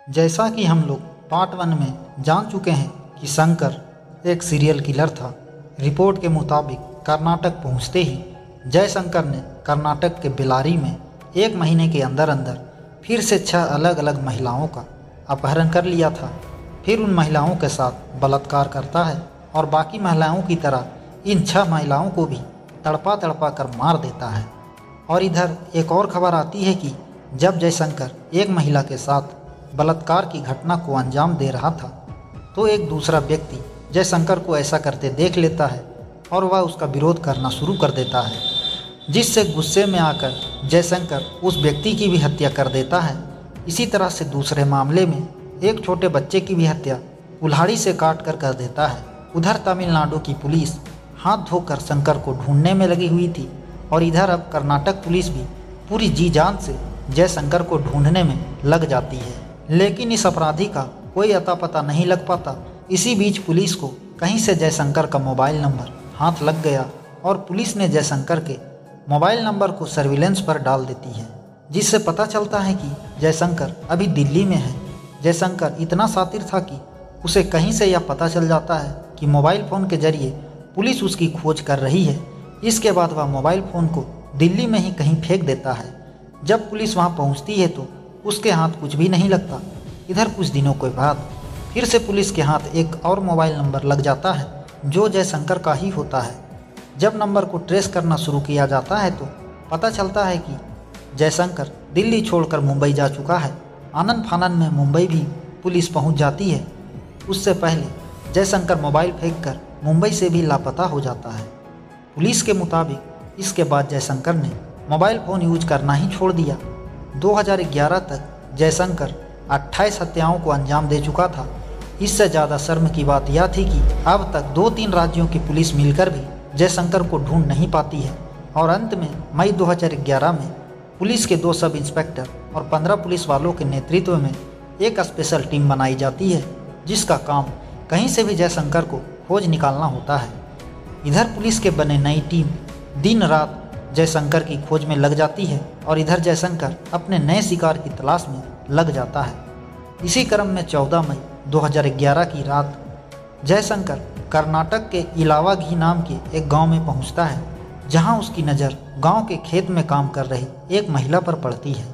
जैसा कि हम लोग पार्ट 1 में जान चुके हैं कि शंकर एक सीरियल किलर था। रिपोर्ट के मुताबिक कर्नाटक पहुंचते ही जयशंकर ने कर्नाटक के बेल्लारी में 1 महीने के अंदर अंदर फिर से 6 अलग अलग महिलाओं का अपहरण कर लिया था। फिर उन महिलाओं के साथ बलात्कार करता है और बाकी महिलाओं की तरह इन 6 महिलाओं को भी तड़पा तड़पा कर मार देता है। और इधर एक और खबर आती है कि जब जयशंकर एक महिला के साथ बलात्कार की घटना को अंजाम दे रहा था तो एक दूसरा व्यक्ति जयशंकर को ऐसा करते देख लेता है और वह उसका विरोध करना शुरू कर देता है, जिससे गुस्से में आकर जयशंकर उस व्यक्ति की भी हत्या कर देता है। इसी तरह से दूसरे मामले में एक छोटे बच्चे की भी हत्या कुल्हाड़ी से काट कर देता है। उधर तमिलनाडु की पुलिस हाथ धोकर शंकर को ढूंढने में लगी हुई थी और इधर अब कर्नाटक पुलिस भी पूरी जी जान से जयशंकर को ढूंढने में लग जाती है, लेकिन इस अपराधी का कोई अता पता नहीं लग पाता। इसी बीच पुलिस को कहीं से जयशंकर का मोबाइल नंबर हाथ लग गया और पुलिस ने जयशंकर के मोबाइल नंबर को सर्विलेंस पर डाल देती है, जिससे पता चलता है कि जयशंकर अभी दिल्ली में है। जयशंकर इतना शातिर था कि उसे कहीं से यह पता चल जाता है कि मोबाइल फ़ोन के जरिए पुलिस उसकी खोज कर रही है। इसके बाद वह मोबाइल फ़ोन को दिल्ली में ही कहीं फेंक देता है। जब पुलिस वहां पहुंचती है तो उसके हाथ कुछ भी नहीं लगता। इधर कुछ दिनों के बाद फिर से पुलिस के हाथ एक और मोबाइल नंबर लग जाता है जो जयशंकर का ही होता है। जब नंबर को ट्रेस करना शुरू किया जाता है तो पता चलता है कि जयशंकर दिल्ली छोड़कर मुंबई जा चुका है। आनन फानन में मुंबई भी पुलिस पहुंच जाती है। उससे पहले जयशंकर मोबाइल फेंककर मुंबई से भी लापता हो जाता है। पुलिस के मुताबिक इसके बाद जयशंकर ने मोबाइल फ़ोन यूज करना ही छोड़ दिया। 2011 तक जयशंकर 28 हत्याओं को अंजाम दे चुका था। इससे ज़्यादा शर्म की बात यह थी कि अब तक 2-3 राज्यों की पुलिस मिलकर भी जयशंकर को ढूंढ नहीं पाती है। और अंत में मई 2011 में पुलिस के 2 सब इंस्पेक्टर और 15 पुलिस वालों के नेतृत्व में एक स्पेशल टीम बनाई जाती है, जिसका काम कहीं से भी जयशंकर को खोज निकालना होता है। इधर पुलिस के बने नई टीम दिन रात जयशंकर की खोज में लग जाती है और इधर जयशंकर अपने नए शिकार की तलाश में लग जाता है। इसी क्रम में 14 मई 2011 की रात जयशंकर कर्नाटक के इलावागी नाम के एक गांव में पहुंचता है, जहां उसकी नज़र गांव के खेत में काम कर रही एक महिला पर पड़ती है।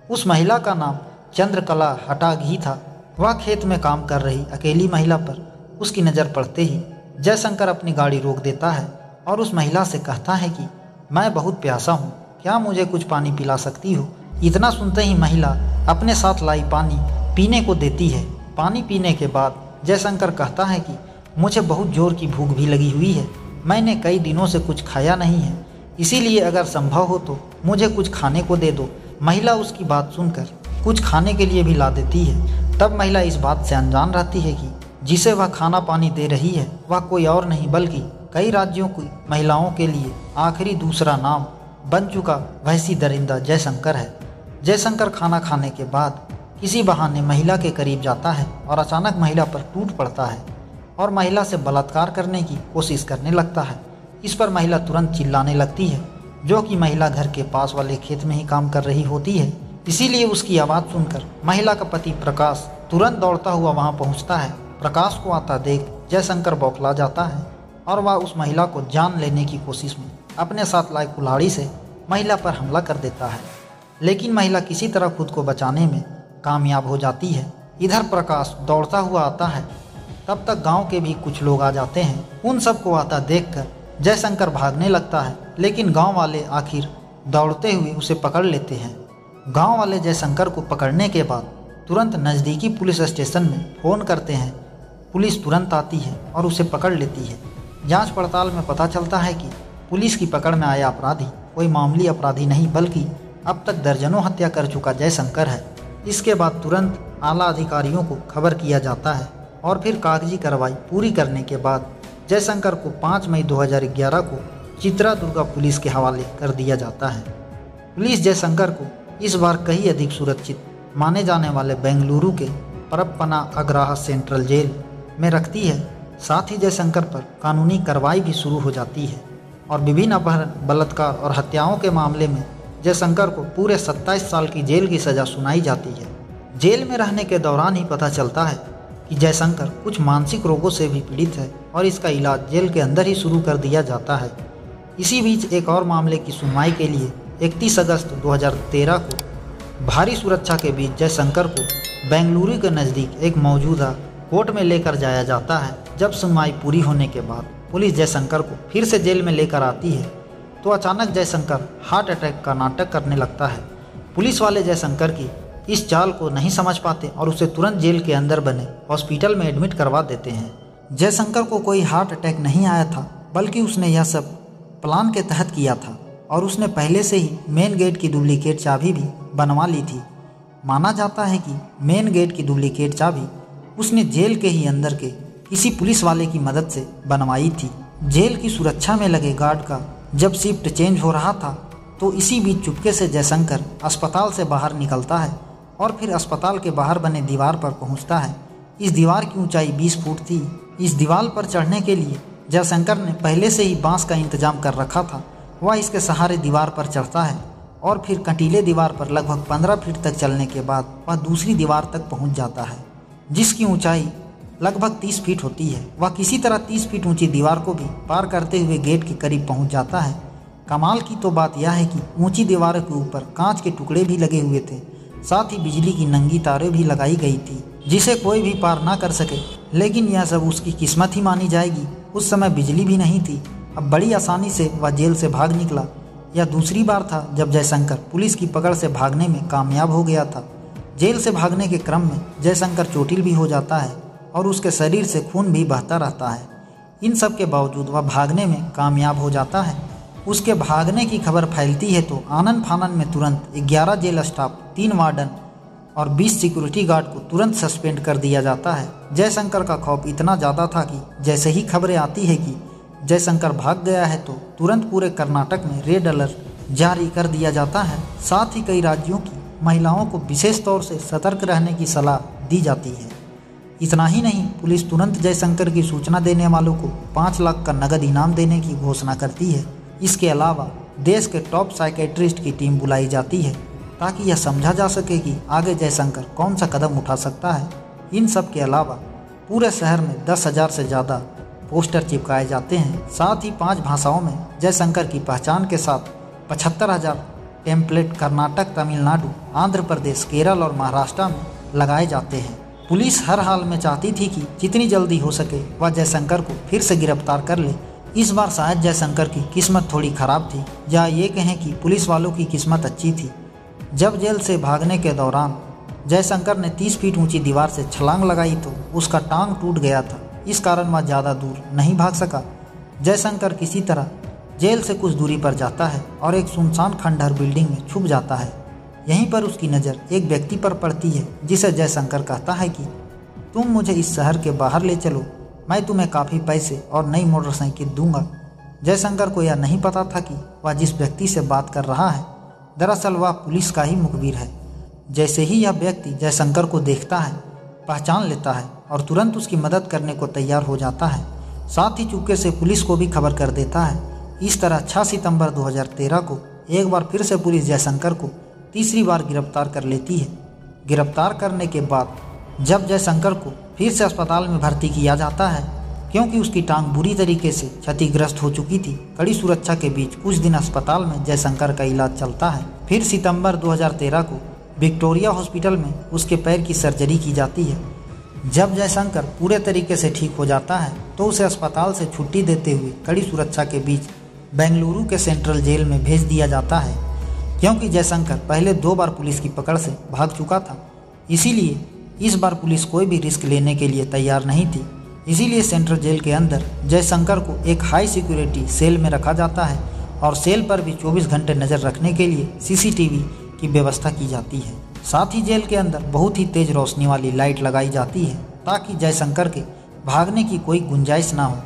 उस महिला का नाम चंद्रकला हटागी था। वह खेत में काम कर रही अकेली महिला पर उसकी नज़र पड़ते ही जयशंकर अपनी गाड़ी रोक देता है और उस महिला से कहता है कि मैं बहुत प्यासा हूँ, क्या मुझे कुछ पानी पिला सकती हो। इतना सुनते ही महिला अपने साथ लाई पानी पीने को देती है। पानी पीने के बाद जयशंकर कहता है कि मुझे बहुत ज़ोर की भूख भी लगी हुई है, मैंने कई दिनों से कुछ खाया नहीं है, इसीलिए अगर संभव हो तो मुझे कुछ खाने को दे दो। महिला उसकी बात सुनकर कुछ खाने के लिए भी ला देती है। तब महिला इस बात से अनजान रहती है कि जिसे वह खाना पानी दे रही है वह कोई और नहीं बल्कि कई राज्यों की महिलाओं के लिए आखिरी दूसरा नाम बन चुका वैसी दरिंदा जयशंकर है। जयशंकर खाना खाने के बाद किसी बहाने महिला के करीब जाता है और अचानक महिला पर टूट पड़ता है और महिला से बलात्कार करने की कोशिश करने लगता है। इस पर महिला तुरंत चिल्लाने लगती है, जो कि महिला घर के पास वाले खेत में ही काम कर रही होती है। इसीलिए उसकी आवाज़ सुनकर महिला का पति प्रकाश तुरंत दौड़ता हुआ वहां पहुंचता है। प्रकाश को आता देख जयशंकर बौखला जाता है और वह उस महिला को जान लेने की कोशिश में अपने साथ लाए कुल्हाड़ी से महिला पर हमला कर देता है, लेकिन महिला किसी तरह खुद को बचाने में कामयाब हो जाती है। इधर प्रकाश दौड़ता हुआ आता है, तब तक गांव के भी कुछ लोग आ जाते हैं। उन सबको आता देखकर जयशंकर भागने लगता है, लेकिन गांव वाले आखिर दौड़ते हुए उसे पकड़ लेते हैं। गांव वाले जयशंकर को पकड़ने के बाद तुरंत नज़दीकी पुलिस स्टेशन में फ़ोन करते हैं। पुलिस तुरंत आती है और उसे पकड़ लेती है। जांच पड़ताल में पता चलता है कि पुलिस की पकड़ में आया अपराधी कोई मामूली अपराधी नहीं बल्कि अब तक दर्जनों हत्या कर चुका जयशंकर है। इसके बाद तुरंत आला अधिकारियों को खबर किया जाता है और फिर कागजी कार्रवाई पूरी करने के बाद जयशंकर को 5 मई 2011 को चित्रादुर्गा पुलिस के हवाले कर दिया जाता है। पुलिस जयशंकर को इस बार कहीं अधिक सुरक्षित माने जाने वाले बेंगलुरु के परप्पना अग्रहा सेंट्रल जेल में रखती है। साथ ही जयशंकर पर कानूनी कार्रवाई भी शुरू हो जाती है और विभिन्न अपहरण, बलात्कार और हत्याओं के मामले में जयशंकर को पूरे 27 साल की जेल की सज़ा सुनाई जाती है। जेल में रहने के दौरान ही पता चलता है कि जयशंकर कुछ मानसिक रोगों से भी पीड़ित है और इसका इलाज जेल के अंदर ही शुरू कर दिया जाता है। इसी बीच एक और मामले की सुनवाई के लिए 31 अगस्त 2013 को भारी सुरक्षा के बीच जयशंकर को बेंगलुरु के नज़दीक एक मौजूदा कोर्ट में लेकर जाया जाता है। जब सुनवाई पूरी होने के बाद पुलिस जयशंकर को फिर से जेल में लेकर आती है तो अचानक जयशंकर हार्ट अटैक का नाटक करने लगता है। पुलिस वाले जयशंकर की इस चाल को नहीं समझ पाते और उसे तुरंत जेल के अंदर बने हॉस्पिटल में एडमिट करवा देते हैं। जयशंकर को कोई हार्ट अटैक नहीं आया था, बल्कि उसने यह सब प्लान के तहत किया था और उसने पहले से ही मेन गेट की डुप्लीकेट चाबी भी बनवा ली थी। माना जाता है कि मेन गेट की डुप्लीकेट चाबी उसने जेल के ही अंदर के किसी पुलिस वाले की मदद से बनवाई थी। जेल की सुरक्षा में लगे गार्ड का जब शिफ्ट चेंज हो रहा था तो इसी बीच चुपके से जयशंकर अस्पताल से बाहर निकलता है और फिर अस्पताल के बाहर बने दीवार पर पहुंचता है। इस दीवार की ऊंचाई 20 फुट थी। इस दीवार पर चढ़ने के लिए जयशंकर ने पहले से ही बांस का इंतजाम कर रखा था। वह इसके सहारे दीवार पर चढ़ता है और फिर कंटीले दीवार पर लगभग 15 फीट तक चलने के बाद वह दूसरी दीवार तक पहुंच जाता है, जिसकी ऊंचाई लगभग 30 फीट होती है। वह किसी तरह 30 फीट ऊंची दीवार को भी पार करते हुए गेट के करीब पहुंच जाता है। कमाल की तो बात यह है कि ऊंची दीवारों के ऊपर कांच के टुकड़े भी लगे हुए थे, साथ ही बिजली की नंगी तारें भी लगाई गई थी जिसे कोई भी पार ना कर सके। लेकिन यह सब उसकी किस्मत ही मानी जाएगी। उस समय बिजली भी नहीं थी। अब बड़ी आसानी से वह जेल से भाग निकला। यह दूसरी बार था जब जयशंकर पुलिस की पकड़ से भागने में कामयाब हो गया था। जेल से भागने के क्रम में जयशंकर चोटिल भी हो जाता है और उसके शरीर से खून भी बहता रहता है। इन सब के बावजूद वह भागने में कामयाब हो जाता है। उसके भागने की खबर फैलती है तो आनन फानन में तुरंत 11 जेल स्टाफ, 3 वार्डन और 20 सिक्योरिटी गार्ड को तुरंत सस्पेंड कर दिया जाता है। जयशंकर का खौफ इतना ज़्यादा था कि जैसे ही खबरें आती है कि जयशंकर भाग गया है तो तुरंत पूरे कर्नाटक में रेड अलर्ट जारी कर दिया जाता है। साथ ही कई राज्यों की महिलाओं को विशेष तौर से सतर्क रहने की सलाह दी जाती है। इतना ही नहीं, पुलिस तुरंत जयशंकर की सूचना देने वालों को 5 लाख का नगद इनाम देने की घोषणा करती है। इसके अलावा देश के टॉप साइकेट्रिस्ट की टीम बुलाई जाती है ताकि यह समझा जा सके कि आगे जयशंकर कौन सा कदम उठा सकता है। इन सब के अलावा पूरे शहर में 10,000 से ज़्यादा पोस्टर चिपकाए जाते हैं। साथ ही 5 भाषाओं में जयशंकर की पहचान के साथ 75,000 टेम्पलेट कर्नाटक, तमिलनाडु, आंध्र प्रदेश, केरल और महाराष्ट्र में लगाए जाते हैं। पुलिस हर हाल में चाहती थी कि जितनी जल्दी हो सके वह जयशंकर को फिर से गिरफ्तार कर ले। इस बार शायद जयशंकर की किस्मत थोड़ी खराब थी, या ये कहें कि पुलिस वालों की किस्मत अच्छी थी। जब जेल से भागने के दौरान जयशंकर ने 30 फीट ऊंची दीवार से छलांग लगाई तो उसका टांग टूट गया था। इस कारण वह ज़्यादा दूर नहीं भाग सका। जयशंकर किसी तरह जेल से कुछ दूरी पर जाता है और एक सुनसान खंडहर बिल्डिंग में छुप जाता है। यहीं पर उसकी नज़र एक व्यक्ति पर पड़ती है जिसे जयशंकर कहता है कि तुम मुझे इस शहर के बाहर ले चलो, मैं तुम्हें काफ़ी पैसे और नई मोटरसाइकिल दूंगा। जयशंकर को यह नहीं पता था कि वह जिस व्यक्ति से बात कर रहा है दरअसल वह पुलिस का ही मुखबिर है। जैसे ही यह व्यक्ति जयशंकर को देखता है, पहचान लेता है और तुरंत उसकी मदद करने को तैयार हो जाता है। साथ ही चुपके से पुलिस को भी खबर कर देता है। इस तरह 6 सितंबर 2013 को एक बार फिर से पुलिस जयशंकर को तीसरी बार गिरफ्तार कर लेती है। गिरफ्तार करने के बाद जब जयशंकर को फिर से अस्पताल में भर्ती किया जाता है क्योंकि उसकी टांग बुरी तरीके से क्षतिग्रस्त हो चुकी थी। कड़ी सुरक्षा के बीच कुछ दिन अस्पताल में जयशंकर का इलाज चलता है। फिर सितंबर 2013 को विक्टोरिया हॉस्पिटल में उसके पैर की सर्जरी की जाती है। जब जयशंकर पूरे तरीके से ठीक हो जाता है तो उसे अस्पताल से छुट्टी देते हुए कड़ी सुरक्षा के बीच बेंगलुरु के सेंट्रल जेल में भेज दिया जाता है। क्योंकि जयशंकर पहले 2 बार पुलिस की पकड़ से भाग चुका था, इसीलिए इस बार पुलिस कोई भी रिस्क लेने के लिए तैयार नहीं थी। इसीलिए सेंट्रल जेल के अंदर जयशंकर को एक हाई सिक्योरिटी सेल में रखा जाता है और सेल पर भी 24 घंटे नज़र रखने के लिए सीसीटीवी की व्यवस्था की जाती है। साथ ही जेल के अंदर बहुत ही तेज रोशनी वाली लाइट लगाई जाती है ताकि जयशंकर के भागने की कोई गुंजाइश ना हो।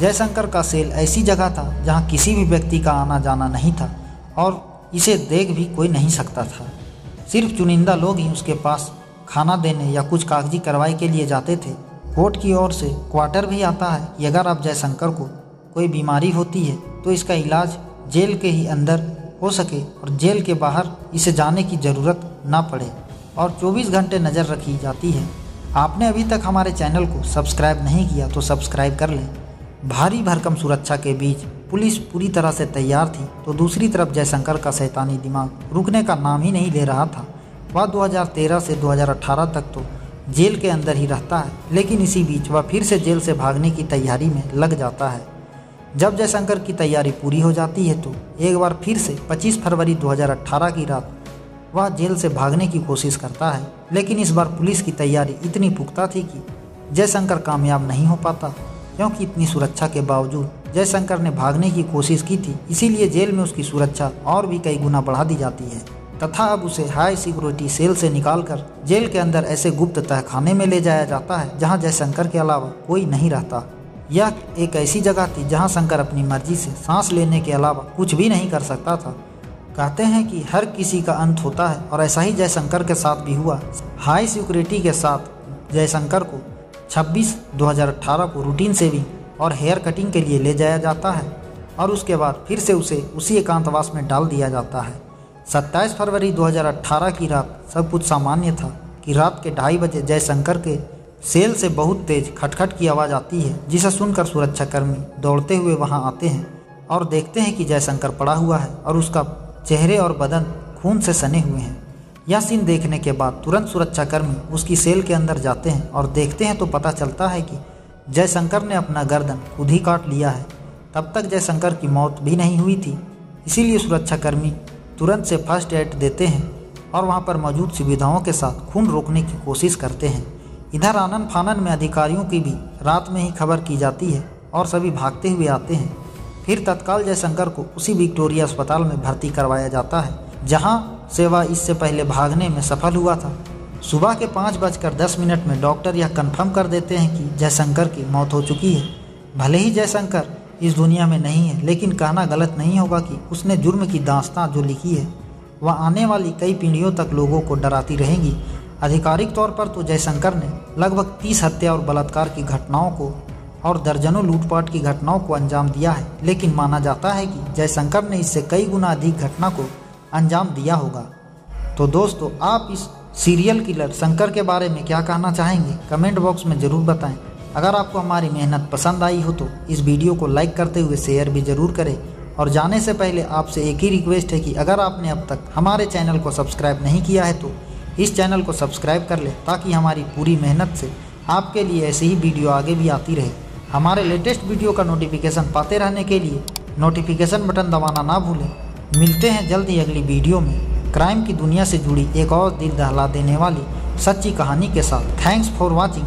जयशंकर का सेल ऐसी जगह था जहां किसी भी व्यक्ति का आना जाना नहीं था और इसे देख भी कोई नहीं सकता था। सिर्फ चुनिंदा लोग ही उसके पास खाना देने या कुछ कागजी कार्रवाई के लिए जाते थे। कोर्ट की ओर से क्वार्टर भी आता है कि अगर आप जयशंकर को कोई बीमारी होती है तो इसका इलाज जेल के ही अंदर हो सके और जेल के बाहर इसे जाने की ज़रूरत ना पड़े। और 24 घंटे नज़र रखी जाती है। आपने अभी तक हमारे चैनल को सब्सक्राइब नहीं किया तो सब्सक्राइब कर लें। भारी भरकम सुरक्षा के बीच पुलिस पूरी तरह से तैयार थी, तो दूसरी तरफ जयशंकर का शैतानी दिमाग रुकने का नाम ही नहीं ले रहा था। वह 2013 से 2018 तक तो जेल के अंदर ही रहता है, लेकिन इसी बीच वह फिर से जेल से भागने की तैयारी में लग जाता है। जब जयशंकर की तैयारी पूरी हो जाती है तो एक बार फिर से 25 फरवरी 2018 की रात वह जेल से भागने की कोशिश करता है, लेकिन इस बार पुलिस की तैयारी इतनी पुख्ता थी कि जयशंकर कामयाब नहीं हो पाता, क्योंकि इतनी सुरक्षा के बावजूद जयशंकर ने भागने की कोशिश की थी। इसीलिए जेल में उसकी सुरक्षा और भी कई गुना बढ़ा दी जाती है तथा अब उसे हाई सिक्योरिटी सेल से निकालकर जेल के अंदर ऐसे गुप्त तहखाने में ले जाया जाता है जहां जयशंकर के अलावा कोई नहीं रहता। यह एक ऐसी जगह थी जहां शंकर अपनी मर्जी से सांस लेने के अलावा कुछ भी नहीं कर सकता था। कहते हैं कि हर किसी का अंत होता है, और ऐसा ही जयशंकर के साथ भी हुआ। हाई सिक्योरिटी के साथ जयशंकर को 26/2018 को रूटीन शेविंग और हेयर कटिंग के लिए ले जाया जाता है, और उसके बाद फिर से उसे उसी एकांतवास में डाल दिया जाता है। 27 फरवरी 2018 की रात सब कुछ सामान्य था कि रात के 2:30 बजे जयशंकर के सेल से बहुत तेज खटखट की आवाज़ आती है, जिसे सुनकर सुरक्षाकर्मी दौड़ते हुए वहां आते हैं और देखते हैं कि जयशंकर पड़ा हुआ है और उसका चेहरे और बदन खून से सने हुए हैं। यह सीन देखने के बाद तुरंत सुरक्षाकर्मी उसकी सेल के अंदर जाते हैं और देखते हैं तो पता चलता है कि जयशंकर ने अपना गर्दन खुद ही काट लिया है। तब तक जयशंकर की मौत भी नहीं हुई थी, इसीलिए सुरक्षाकर्मी तुरंत से फर्स्ट एड देते हैं और वहां पर मौजूद सुविधाओं के साथ खून रोकने की कोशिश करते हैं। इधर आनन फानन में अधिकारियों की भी रात में ही खबर की जाती है और सभी भागते हुए आते हैं। फिर तत्काल जयशंकर को उसी विक्टोरिया अस्पताल में भर्ती करवाया जाता है, जहां से वह इससे पहले भागने में सफल हुआ था। सुबह के 5:10 में डॉक्टर यह कंफर्म कर देते हैं कि जयशंकर की मौत हो चुकी है। भले ही जयशंकर इस दुनिया में नहीं है, लेकिन कहना गलत नहीं होगा कि उसने जुर्म की दास्तां जो लिखी है वह आने वाली कई पीढ़ियों तक लोगों को डराती रहेंगी। आधिकारिक तौर पर तो जयशंकर ने लगभग 30 हत्या और बलात्कार की घटनाओं को और दर्जनों लूटपाट की घटनाओं को अंजाम दिया है, लेकिन माना जाता है कि जयशंकर ने इससे कई गुना अधिक घटना को अंजाम दिया होगा। तो दोस्तों, आप इस सीरियल किलर शंकर के बारे में क्या कहना चाहेंगे? कमेंट बॉक्स में ज़रूर बताएं। अगर आपको हमारी मेहनत पसंद आई हो तो इस वीडियो को लाइक करते हुए शेयर भी ज़रूर करें। और जाने से पहले आपसे एक ही रिक्वेस्ट है कि अगर आपने अब तक हमारे चैनल को सब्सक्राइब नहीं किया है तो इस चैनल को सब्सक्राइब कर लें, ताकि हमारी पूरी मेहनत से आपके लिए ऐसी ही वीडियो आगे भी आती रहे। हमारे लेटेस्ट वीडियो का नोटिफिकेशन पाते रहने के लिए नोटिफिकेशन बटन दबाना ना भूलें। मिलते हैं जल्द ही अगली वीडियो में क्राइम की दुनिया से जुड़ी एक और दिल दहला देने वाली सच्ची कहानी के साथ। Thanks for watching.